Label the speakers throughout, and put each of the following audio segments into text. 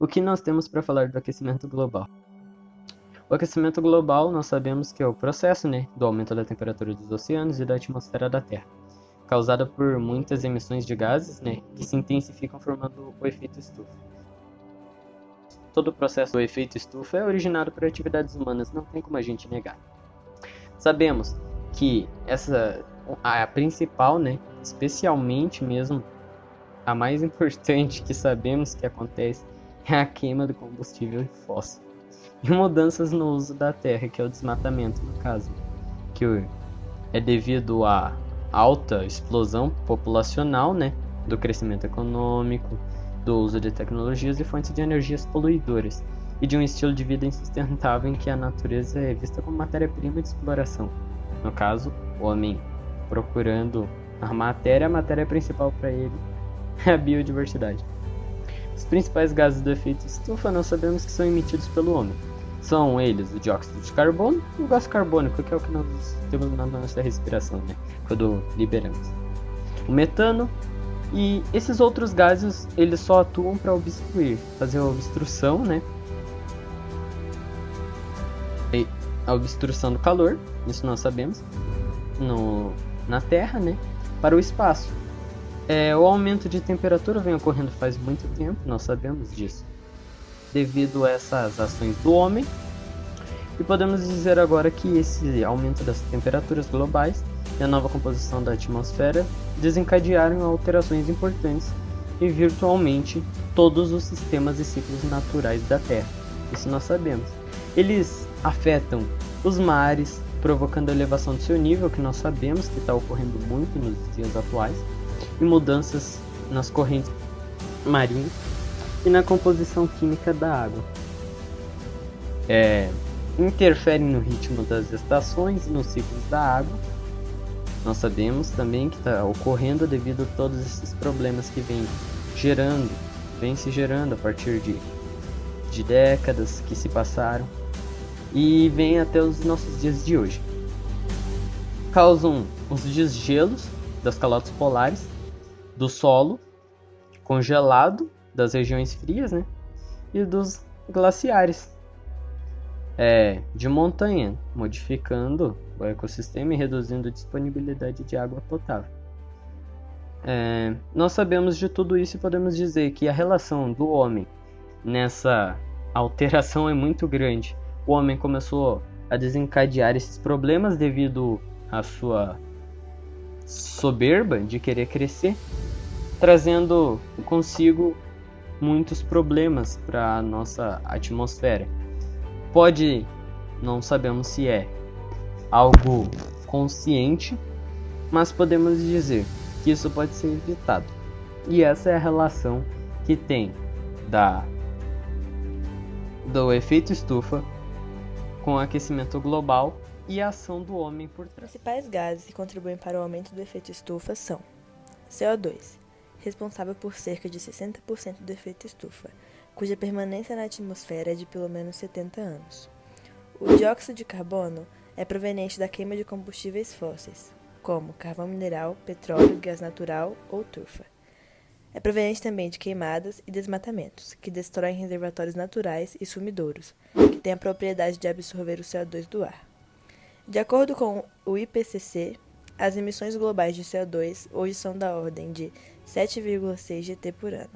Speaker 1: O que nós temos para falar do aquecimento global? O aquecimento global nós sabemos que é o processo, do aumento da temperatura dos oceanos e da atmosfera da Terra, causada por muitas emissões de gases, que se intensificam formando o efeito estufa. Todo o processo do efeito estufa é originado por atividades humanas, não tem como a gente negar. Sabemos que a principal, especialmente mesmo a mais importante que sabemos que acontece é a queima do combustível fóssil e mudanças no uso da terra, que é o desmatamento no caso, que é devido à alta explosão populacional, do crescimento econômico, do uso de tecnologias e fontes de energias poluidoras e de um estilo de vida insustentável em que a natureza é vista como matéria-prima de exploração. No caso, o homem procurando a matéria principal para ele é a biodiversidade. Os principais gases do efeito estufa nós sabemos que são emitidos pelo homem. São eles o dióxido de carbono e o gás carbônico, que é o que nós temos na nossa respiração, quando liberamos. O metano e esses outros gases, eles só atuam para obstruir, fazer a obstrução, a obstrução do calor, isso nós sabemos, na Terra, para o espaço. O aumento de temperatura vem ocorrendo faz muito tempo, nós sabemos disso, devido a essas ações do homem, e podemos dizer agora que esse aumento das temperaturas globais e a nova composição da atmosfera desencadearam alterações importantes em virtualmente todos os sistemas e ciclos naturais da Terra. Isso nós sabemos. Eles afetam os mares, provocando a elevação do seu nível, que nós sabemos que está ocorrendo muito nos dias atuais, e mudanças nas correntes marinhas e na composição química da água. Interferem no ritmo das estações e nos ciclos da água. Nós sabemos também que está ocorrendo devido a todos esses problemas que vem se gerando a partir de décadas que se passaram e vem até os nossos dias de hoje. Causam os desgelos das calotas polares, do solo congelado das regiões frias, e dos glaciares de montanha, modificando o ecossistema e reduzindo a disponibilidade de água potável. Nós sabemos de tudo isso e podemos dizer que a relação do homem nessa alteração é muito grande. O homem começou a desencadear esses problemas devido à sua soberba de querer crescer, trazendo consigo muitos problemas para a nossa atmosfera. Não sabemos se é algo consciente, mas podemos dizer que isso pode ser evitado. E essa é a relação que tem do efeito estufa com o aquecimento global e a ação do homem por trás.
Speaker 2: Os principais gases que contribuem para o aumento do efeito estufa são CO2, responsável por cerca de 60% do efeito estufa, cuja permanência na atmosfera é de pelo menos 70 anos. O dióxido de carbono é proveniente da queima de combustíveis fósseis, como carvão mineral, petróleo, gás natural ou turfa. É proveniente também de queimadas e desmatamentos, que destroem reservatórios naturais e sumidouros, que têm a propriedade de absorver o CO2 do ar. De acordo com o IPCC, as emissões globais de CO2 hoje são da ordem de 7,6 GT por ano,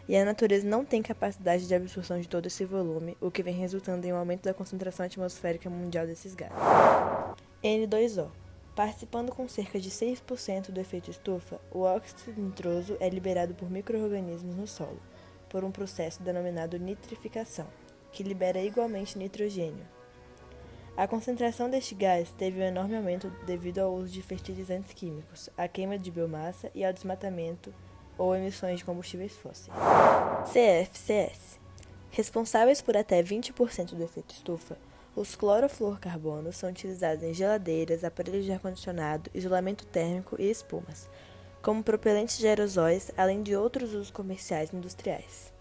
Speaker 2: e a natureza não tem capacidade de absorção de todo esse volume, o que vem resultando em um aumento da concentração atmosférica mundial desses gases. N2O. Participando com cerca de 6% do efeito estufa, o óxido nitroso é liberado por micro-organismos no solo, por um processo denominado nitrificação, que libera igualmente nitrogênio. A concentração deste gás teve um enorme aumento devido ao uso de fertilizantes químicos, à queima de biomassa e ao desmatamento ou emissões de combustíveis fósseis. CFCs. Responsáveis por até 20% do efeito estufa, os clorofluorcarbonos são utilizados em geladeiras, aparelhos de ar-condicionado, isolamento térmico e espumas, como propelentes de aerosóis, além de outros usos comerciais e industriais.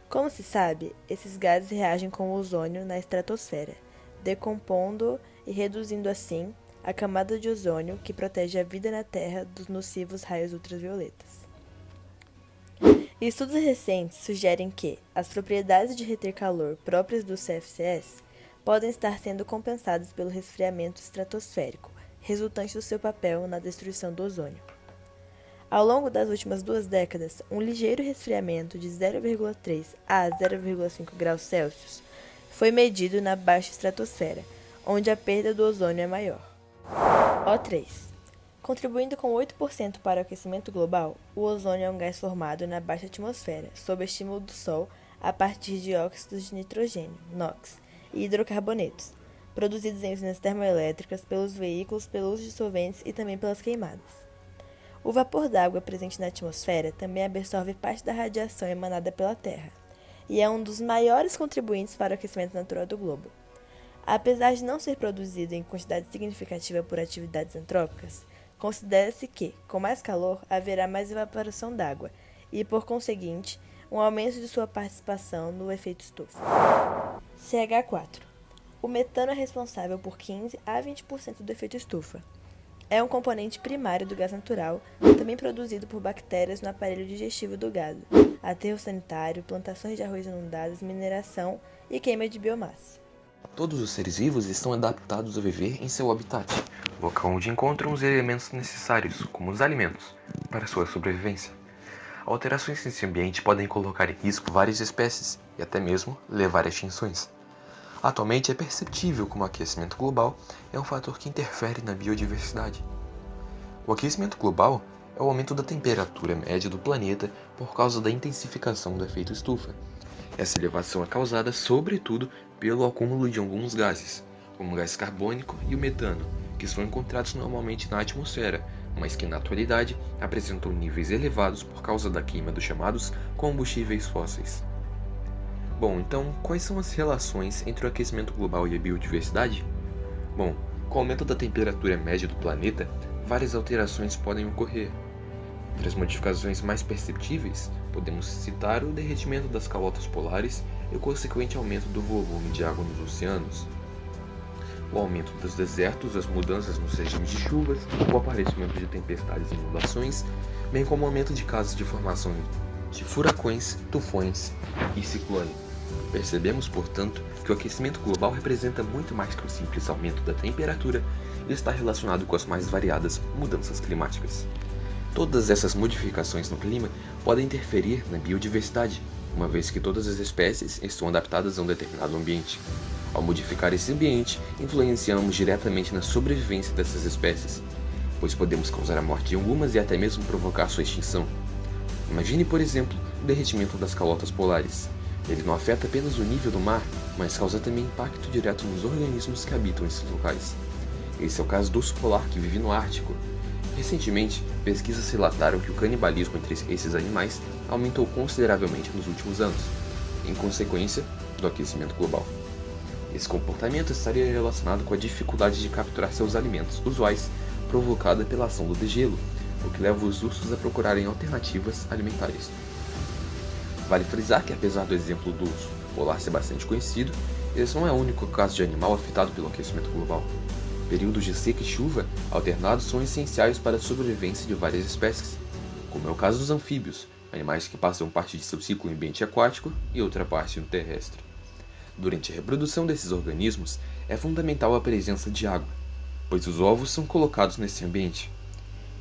Speaker 2: Como se sabe, esses gases reagem com o ozônio na estratosfera, decompondo e reduzindo assim a camada de ozônio que protege a vida na Terra dos nocivos raios ultravioletas. Estudos recentes sugerem que as propriedades de reter calor próprias do CFCs podem estar sendo compensadas pelo resfriamento estratosférico, resultante do seu papel na destruição do ozônio. Ao longo das últimas 2 décadas, um ligeiro resfriamento de 0,3 a 0,5 graus Celsius foi medido na baixa estratosfera, onde a perda do ozônio é maior. O3. Contribuindo com 8% para o aquecimento global, o ozônio é um gás formado na baixa atmosfera, sob estímulo do Sol, a partir de óxidos de nitrogênio, NOx, e hidrocarbonetos, produzidos em usinas termoelétricas, pelos veículos, pelo uso de solventes e também pelas queimadas. O vapor d'água presente na atmosfera também absorve parte da radiação emanada pela Terra, e é um dos maiores contribuintes para o aquecimento natural do globo. Apesar de não ser produzido em quantidade significativa por atividades antrópicas, considera-se que, com mais calor, haverá mais evaporação d'água e, por conseguinte, um aumento de sua participação no efeito estufa. CH4. O metano é responsável por 15 a 20% do efeito estufa. É um componente primário do gás natural, também produzido por bactérias no aparelho digestivo do gado, aterro sanitário, plantações de arroz inundadas, mineração e queima de biomassa.
Speaker 3: Todos os seres vivos estão adaptados a viver em seu habitat, local onde encontram os elementos necessários, como os alimentos, para sua sobrevivência. Alterações nesse ambiente podem colocar em risco várias espécies e até mesmo levar a extinções. Atualmente é perceptível como o aquecimento global é um fator que interfere na biodiversidade. O aquecimento global é o aumento da temperatura média do planeta por causa da intensificação do efeito estufa. Essa elevação é causada, sobretudo, pelo acúmulo de alguns gases, como o gás carbônico e o metano, que são encontrados normalmente na atmosfera, mas que na atualidade apresentam níveis elevados por causa da queima dos chamados combustíveis fósseis. Bom, então, quais são as relações entre o aquecimento global e a biodiversidade? Bom, com o aumento da temperatura média do planeta, várias alterações podem ocorrer. Entre as modificações mais perceptíveis, podemos citar o derretimento das calotas polares e o consequente aumento do volume de água nos oceanos, o aumento dos desertos, as mudanças nos regimes de chuvas, o aparecimento de tempestades e inundações, bem como o aumento de casos de formação de furacões, tufões e ciclones. Percebemos, portanto, que o aquecimento global representa muito mais que um simples aumento da temperatura e está relacionado com as mais variadas mudanças climáticas. Todas essas modificações no clima podem interferir na biodiversidade, uma vez que todas as espécies estão adaptadas a um determinado ambiente. Ao modificar esse ambiente, influenciamos diretamente na sobrevivência dessas espécies, pois podemos causar a morte de algumas e até mesmo provocar sua extinção. Imagine, por exemplo, o derretimento das calotas polares. Ele não afeta apenas o nível do mar, mas causa também impacto direto nos organismos que habitam esses locais. Esse é o caso do urso polar, que vive no Ártico. Recentemente, pesquisas relataram que o canibalismo entre esses animais aumentou consideravelmente nos últimos anos, em consequência do aquecimento global. Esse comportamento estaria relacionado com a dificuldade de capturar seus alimentos usuais provocada pela ação do degelo, o que leva os ursos a procurarem alternativas alimentares. Vale frisar que, apesar do exemplo do urso polar ser bastante conhecido, esse não é o único caso de animal afetado pelo aquecimento global. Períodos de seca e chuva alternados são essenciais para a sobrevivência de várias espécies, como é o caso dos anfíbios, animais que passam parte de seu ciclo em ambiente aquático e outra parte no terrestre. Durante a reprodução desses organismos, é fundamental a presença de água, pois os ovos são colocados nesse ambiente.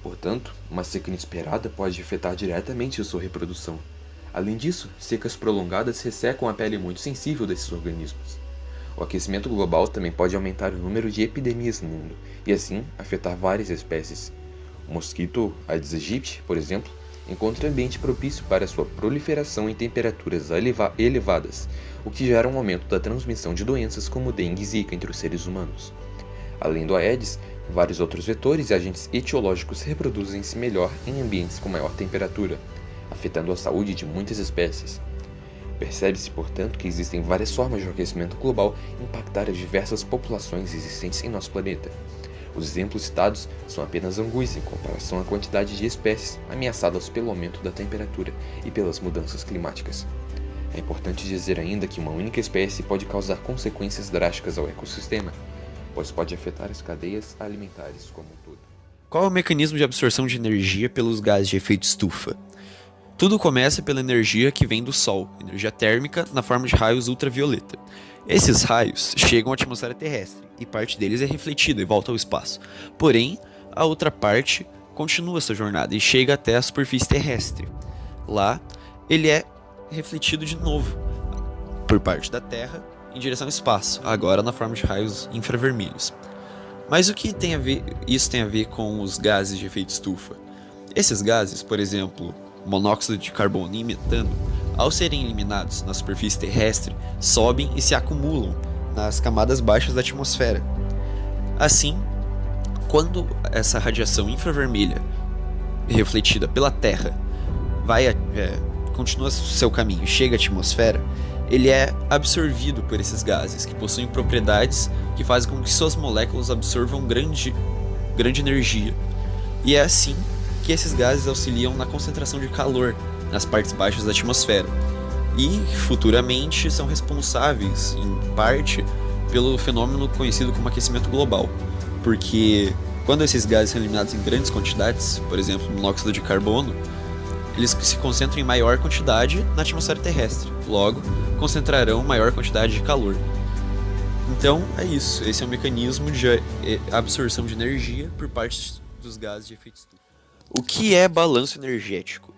Speaker 3: Portanto, uma seca inesperada pode afetar diretamente a sua reprodução. Além disso, secas prolongadas ressecam a pele muito sensível desses organismos. O aquecimento global também pode aumentar o número de epidemias no mundo, e assim afetar várias espécies. O mosquito Aedes aegypti, por exemplo, encontra ambiente propício para sua proliferação em temperaturas elevadas, o que gera um aumento da transmissão de doenças como dengue e zika entre os seres humanos. Além do Aedes, vários outros vetores e agentes etiológicos reproduzem-se melhor em ambientes com maior temperatura, afetando a saúde de muitas espécies. Percebe-se, portanto, que existem várias formas de aquecimento global impactar as diversas populações existentes em nosso planeta. Os exemplos citados são apenas alguns em comparação à quantidade de espécies ameaçadas pelo aumento da temperatura e pelas mudanças climáticas. É importante dizer ainda que uma única espécie pode causar consequências drásticas ao ecossistema, pois pode afetar as cadeias alimentares como um todo.
Speaker 4: Qual é o mecanismo de absorção de energia pelos gases de efeito estufa? Tudo começa pela energia que vem do Sol, energia térmica na forma de raios ultravioleta. Esses raios chegam à atmosfera terrestre e parte deles é refletida e volta ao espaço. Porém, a outra parte continua sua jornada e chega até a superfície terrestre. Lá, ele é refletido de novo por parte da Terra em direção ao espaço, agora na forma de raios infravermelhos. Mas o que isso tem a ver com os gases de efeito estufa? Esses gases, por exemplo, monóxido de carbono e metano, ao serem eliminados na superfície terrestre, sobem e se acumulam nas camadas baixas da atmosfera. Assim, quando essa radiação infravermelha refletida pela Terra continua seu caminho e chega à atmosfera, ele é absorvido por esses gases, que possuem propriedades que fazem com que suas moléculas absorvam grande energia. E é assim que esses gases auxiliam na concentração de calor nas partes baixas da atmosfera. E, futuramente, são responsáveis, em parte, pelo fenômeno conhecido como aquecimento global. Porque, quando esses gases são eliminados em grandes quantidades, por exemplo, monóxido de carbono, eles se concentram em maior quantidade na atmosfera terrestre, logo, concentrarão maior quantidade de calor. Então, é isso. Esse é um mecanismo de absorção de energia por parte dos gases de efeito estufa. O que é balanço energético?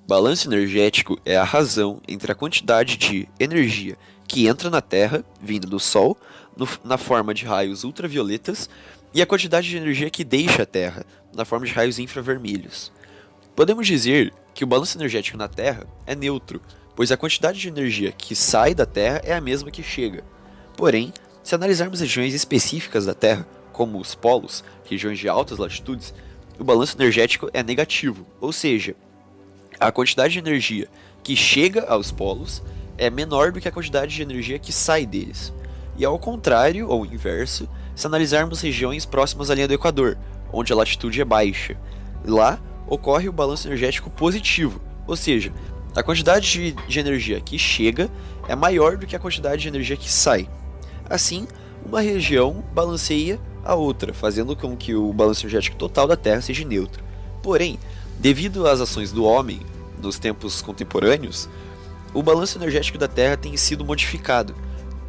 Speaker 4: Balanço energético é a razão entre a quantidade de energia que entra na Terra, vinda do Sol, na forma de raios ultravioletas, e a quantidade de energia que deixa a Terra, na forma de raios infravermelhos. Podemos dizer que o balanço energético na Terra é neutro, pois a quantidade de energia que sai da Terra é a mesma que chega. Porém, se analisarmos regiões específicas da Terra, como os polos, regiões de altas latitudes, o balanço energético é negativo, ou seja, a quantidade de energia que chega aos polos é menor do que a quantidade de energia que sai deles. E ao contrário, ou inverso, se analisarmos regiões próximas à linha do Equador, onde a latitude é baixa, lá ocorre o balanço energético positivo, ou seja, a quantidade de energia que chega é maior do que a quantidade de energia que sai. Assim, uma região balanceia a outra, fazendo com que o balanço energético total da Terra seja neutro. Porém, devido às ações do homem nos tempos contemporâneos, o balanço energético da Terra tem sido modificado,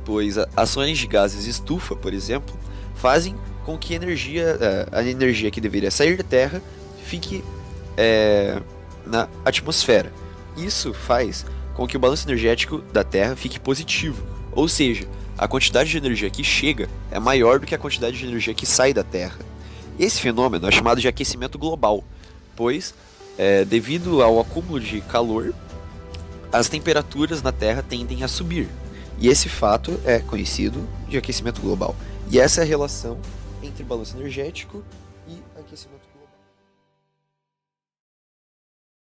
Speaker 4: pois ações de gases estufa, por exemplo, fazem com que a energia que deveria sair da Terra fique na atmosfera. Isso faz com que o balanço energético da Terra fique positivo, ou seja, a quantidade de energia que chega é maior do que a quantidade de energia que sai da Terra. Esse fenômeno é chamado de aquecimento global, pois, devido ao acúmulo de calor, as temperaturas na Terra tendem a subir. E esse fato é conhecido de aquecimento global. E essa é a relação entre balanço energético e aquecimento global.